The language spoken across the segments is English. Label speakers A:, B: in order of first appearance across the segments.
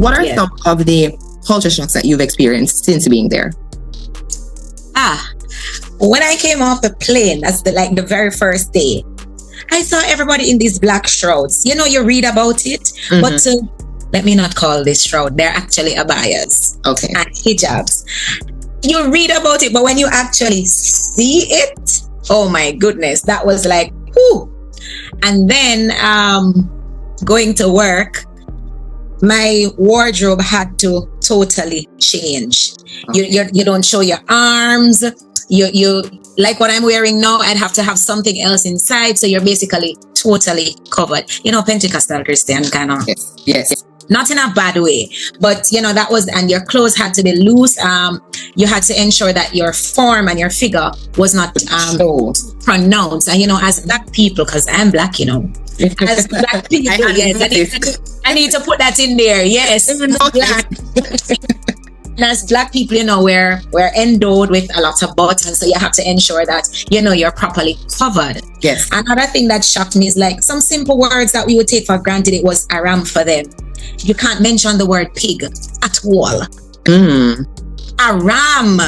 A: what are some of the culture shocks that you've experienced since being there?
B: When I came off the plane, that's the very first day, I saw everybody in these black shrouds. You know, you read about it, but let me not call this shroud. They're actually abayas and hijabs. You read about it, but when you actually see it, oh my goodness, that was like, whoo. And then going to work, my wardrobe had to totally change. You don't show your arms. You like what I'm wearing now, I'd have to have something else inside. So you're basically totally covered. You know, Pentecostal Christian kind of.
A: Yes.
B: Not in a bad way, but you know, that was, and your clothes had to be loose. You had to ensure that your form and your figure was not pronounced. And you know, as black people, because I'm black, you know, as black people, I need to put that in there. Yes, black. And as black people, you know, we're endowed with a lot of buttons, so you have to ensure that, you know, you're properly covered.
A: Yes. Another
B: thing that shocked me is like some simple words that we would take for granted. It was aram for them. You can't mention the word pig at all. Aram.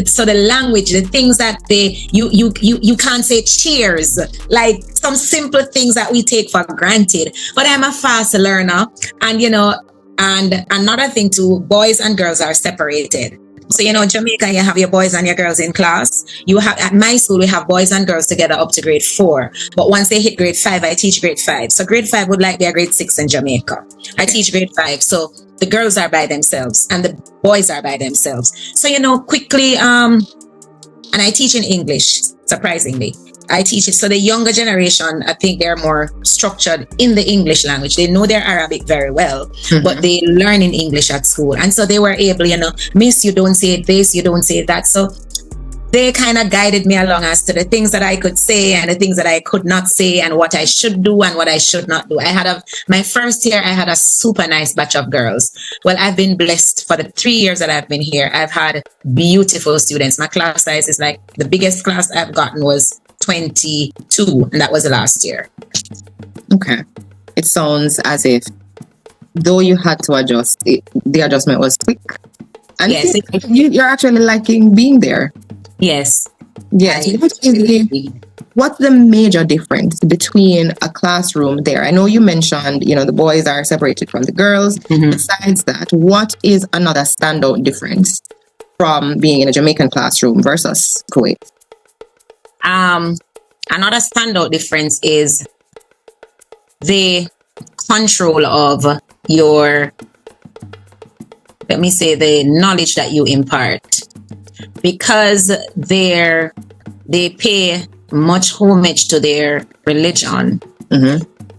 B: So the language, the things that you can't say cheers, like some simple things that we take for granted. But I'm a fast learner, and you know, and another thing too, boys and girls are separated. So, you know, Jamaica, you have your boys and your girls in class. You have, at my school, we have boys and girls together up to grade 4. But once they hit grade 5, I teach grade 5. So grade 5 would like be a grade 6 in Jamaica. I teach grade 5. So the girls are by themselves and the boys are by themselves. So, you know, quickly, and I teach in English, surprisingly. I teach it. So the younger generation, I think they're more structured in the English language. They know their Arabic very well, but they learn in English at school. And so they were able, you know, miss, you don't say this, you don't say that. So they kind of guided me along as to the things that I could say and the things that I could not say and what I should do and what I should not do. My first year, I had a super nice batch of girls. Well, I've been blessed for the 3 years that I've been here. I've had beautiful students. My class size is like, the biggest class I've gotten was 22, and that was the last year.
A: Okay. It sounds as if, though you had to adjust, the adjustment was quick. And
B: yes,
A: you're actually liking being there.
B: Yes.
A: Yes. What's the major difference between a classroom there? I know you mentioned, you know, the boys are separated from the girls. Besides that, what is another standout difference from being in a Jamaican classroom versus Kuwait?
B: Another standout difference is the control of your, let me say, the knowledge that you impart, because they pay much homage to their religion.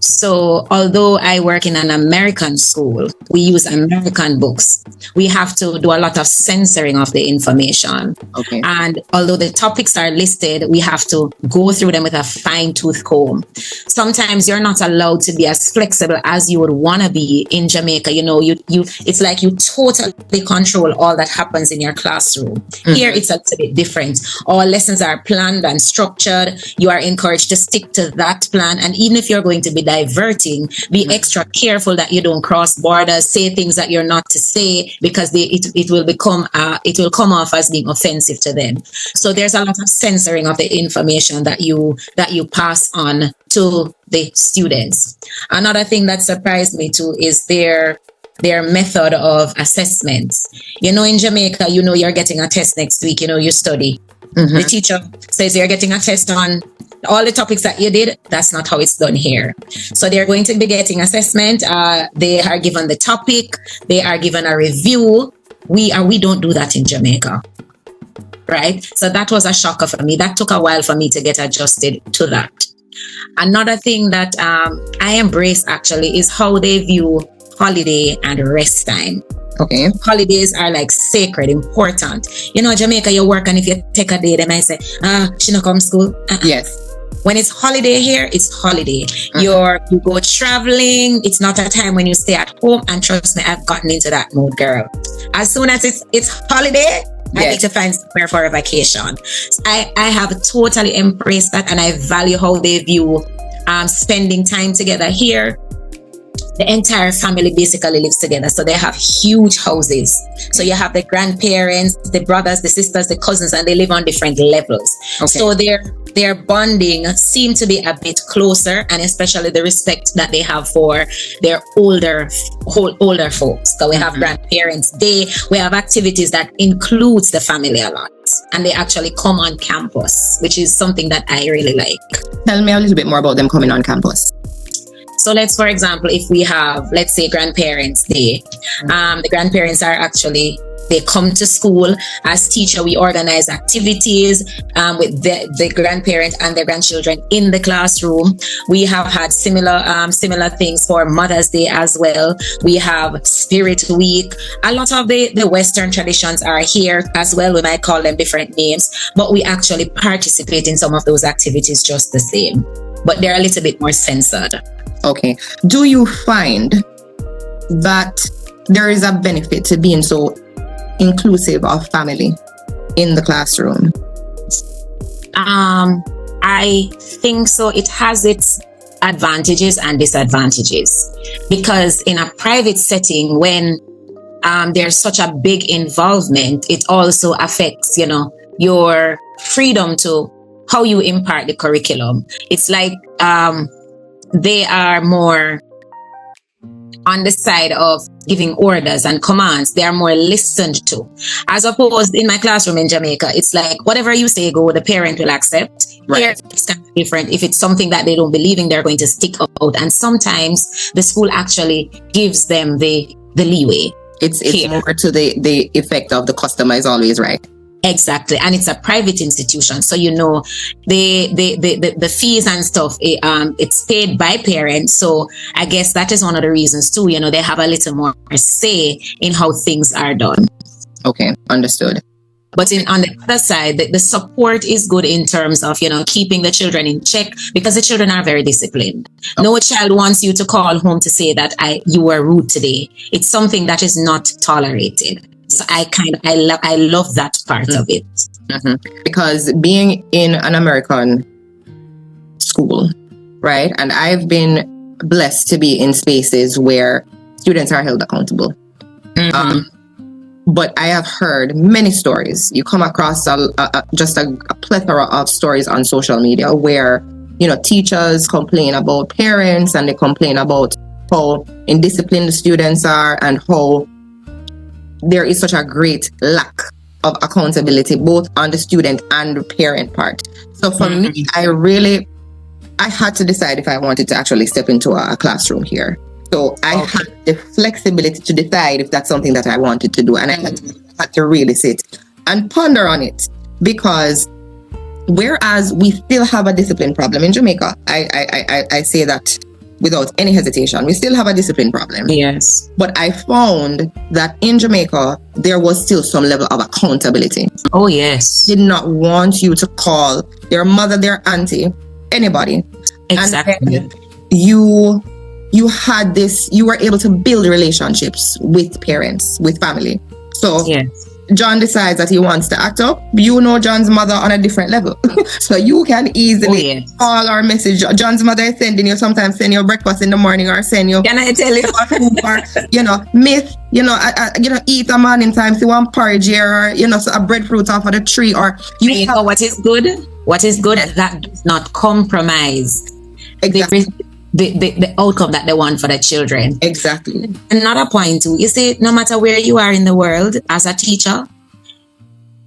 B: So although I work in an American school, we use American books. We have to do a lot of censoring of the information.
A: Okay.
B: And although the topics are listed, we have to go through them with a fine-tooth comb. Sometimes you're not allowed to be as flexible as you would want to be in Jamaica. You know, it's like you totally control all that happens in your classroom. Here, it's a little bit different. All lessons are planned and structured. You are encouraged to stick to that plan. And even if you're going to be diverting, be extra careful that you don't cross borders, say things that you're not to say, because it will come off as being offensive to them. So there's a lot of censoring of the information that you pass on to the students. Another thing that surprised me too is their method of assessments. You know, in Jamaica, you know, you're getting a test next week, you know, you study. The teacher says you're getting a test on all the topics that you did. That's not how it's done here. So they're going to be getting assessment. They are given the topic. They are given a review. We don't do that in Jamaica, right? So that was a shocker for me. That took a while for me to get adjusted to that. Another thing that I embrace actually is how they view holiday and rest time.
A: Okay.
B: Holidays are like sacred, important. You know, Jamaica, you work, and if you take a day, they might say, she not come school.
A: Yes.
B: When it's holiday here, it's holiday. You go traveling. It's not a time when you stay at home. And trust me, I've gotten into that mood, girl. As soon as it's holiday, I need to find somewhere for a vacation. So I have totally embraced that, and I value how they view spending time together here. the entire family basically lives together. So they have huge houses. So you have the grandparents, the brothers, the sisters, the cousins, and they live on different levels. Okay. So their bonding seem to be a bit closer, and especially the respect that they have for their older folks. So we have grandparents day, we have activities that includes the family a lot, and they actually come on campus, which is something that I really like.
A: Tell me a little bit more about them coming on campus.
B: So let's, for example, if we have, let's say, Grandparents Day, the grandparents are actually, they come to school. As teacher, we organize activities with the grandparents and their grandchildren in the classroom. We have had similar things for Mother's Day as well. We have Spirit Week. A lot of the Western traditions are here as well. We might call them different names, but we actually participate in some of those activities just the same. But they're a little bit more censored.
A: Okay. Do you find that there is a benefit to being so inclusive of family in the classroom?
B: I think so. It has its advantages and disadvantages, because in a private setting, when there's such a big involvement, it also affects, your freedom to how you impart the curriculum. It's like they are more on the side of giving orders and commands. They are more listened to, as opposed in my classroom in Jamaica. It's like whatever you say go, the parent will accept. Right. Here it's kind of different. If it's something that they don't believe in, they're going to stick out, and sometimes the school actually gives them the leeway.
A: It's more to the effect of the customer is always right.
B: Exactly. And it's a private institution. So, the fees and stuff, it's paid by parents. So I guess that is one of the reasons too, they have a little more say in how things are done.
A: Okay. Understood.
B: But on the other side, the support is good in terms of, keeping the children in check, because the children are very disciplined. Okay. No child wants you to call home to say that you were rude today. It's something that is not tolerated. So I love that part of it.
A: Mm-hmm. Because being in an American school, right? And I've been blessed to be in spaces where students are held accountable. Mm-hmm. But I have heard many stories. You come across just a plethora of stories on social media where, teachers complain about parents, and they complain about how indisciplined the students are, and how there is such a great lack of accountability both on the student and the parent part. So for me, I had to decide if I wanted to actually step into a classroom here. So I had the flexibility to decide if that's something that I wanted to do. And I had to really sit and ponder on it, because whereas we still have a discipline problem in Jamaica, I say that without any hesitation, we still have a discipline problem.
B: Yes.
A: But I found that in Jamaica, there was still some level of accountability.
B: Oh, yes.
A: Did not want you to call their mother, their auntie, anybody.
B: Exactly.
A: And you had this, you were able to build relationships with parents, with family. So
B: yes.
A: John decides that he wants to act up. John's mother on a different level. So you can easily call or message. John's mother is sending you, sometimes send you breakfast in the morning, or send you,
B: can I tell you,
A: or, myth, eat a morning time, so one porridge here, or, so a breadfruit off of the tree, or
B: know what is good? What is good, that does not compromise the outcome that they want for the children.
A: Exactly.
B: Another point too, you see, no matter where you are in the world as a teacher,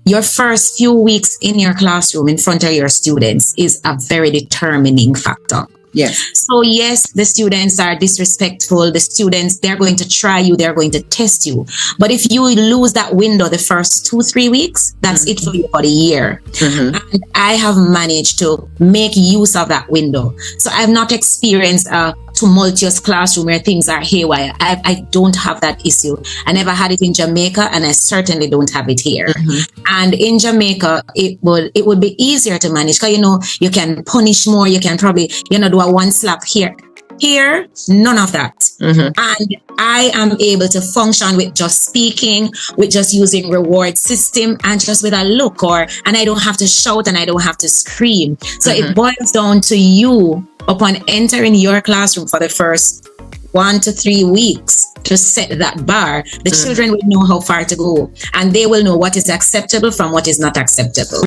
B: your first few weeks in your classroom in front of your students is a very determining factor.
A: Yes.
B: So yes, the students are disrespectful. The students, they're going to try you. They're going to test you. But if you lose that window the first 2-3 weeks, that's it for you for the year. Mm-hmm. And I have managed to make use of that window. So I've not experienced a tumultuous classroom where things are haywire. I don't have that issue. I never had it in Jamaica, and I certainly don't have it here. Mm-hmm. And in Jamaica, it would be easier to manage, because you can punish more. You can probably do a one slap here. Here, none of that. Mm-hmm. And I am able to function with just speaking, with just using reward system, and just with a look, and I don't have to shout, and I don't have to scream. So it boils down to you, upon entering your classroom for the first 1 to 3 weeks to set that bar, the children will know how far to go, and they will know what is acceptable from what is not acceptable.